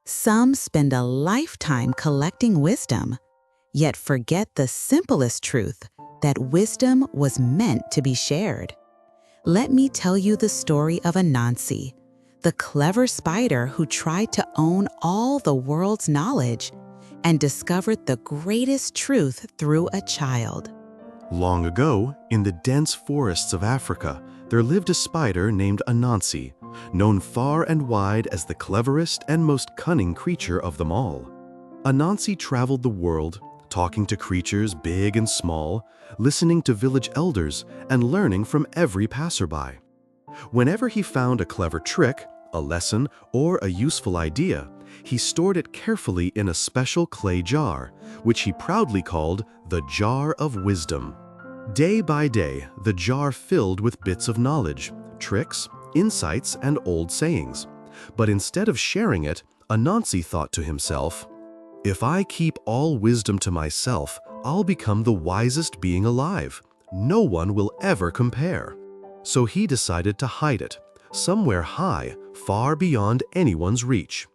Some spend a lifetime collecting wisdom, yet forget the simplest truth that wisdom was meant to be shared. Let me tell you the story of Anansi, the clever spider who tried to own all the world's knowledge and discovered the greatest truth through a child. Long ago, in the dense forests of Africa, there lived a spider named Anansi, known far and wide as the cleverest and most cunning creature of them all. Anansi traveled the world, talking to creatures big and small, listening to village elders, and learning from every passerby. Whenever he found a clever trick, a lesson, or a useful idea, he stored it carefully in a special clay jar, which he proudly called the Jar of Wisdom. Day by day, the jar filled with bits of knowledge, tricks, insights, and old sayings. But instead of sharing it, Anansi thought to himself, "If I keep all wisdom to myself, I'll become the wisest being alive. No one will ever compare." So he decided to hide it, somewhere high, far beyond anyone's reach.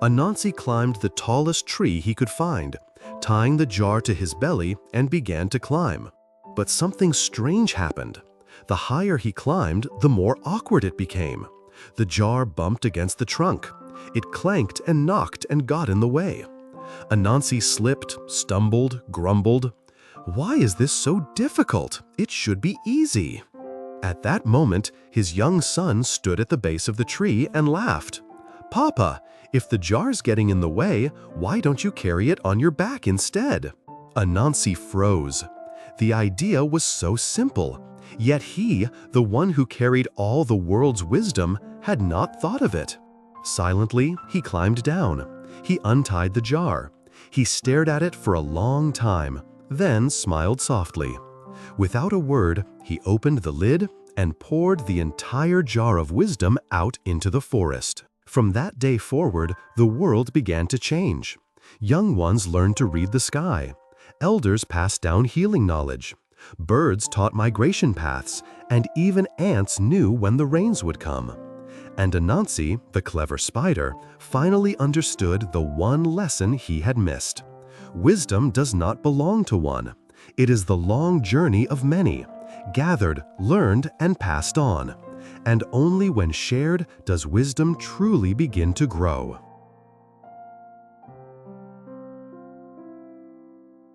Anansi climbed the tallest tree he could find, tying the jar to his belly, and began to climb. But something strange happened. The higher he climbed, the more awkward it became. The jar bumped against the trunk. It clanked and knocked and got in the way. Anansi slipped, stumbled, grumbled. "Why is this so difficult? It should be easy." At that moment, his young son stood at the base of the tree and laughed. "Papa, if the jar's getting in the way, why don't you carry it on your back instead?" Anansi froze. The idea was so simple, yet he, the one who carried all the world's wisdom, had not thought of it. Silently, he climbed down. He untied the jar. He stared at it for a long time, then smiled softly. Without a word, he opened the lid and poured the entire jar of wisdom out into the forest. From that day forward, the world began to change. Young ones learned to read the sky. Elders passed down healing knowledge. Birds taught migration paths, and even ants knew when the rains would come. And Anansi, the clever spider, finally understood the one lesson he had missed. Wisdom does not belong to one. It is the long journey of many, gathered, learned, and passed on. And only when shared does wisdom truly begin to grow.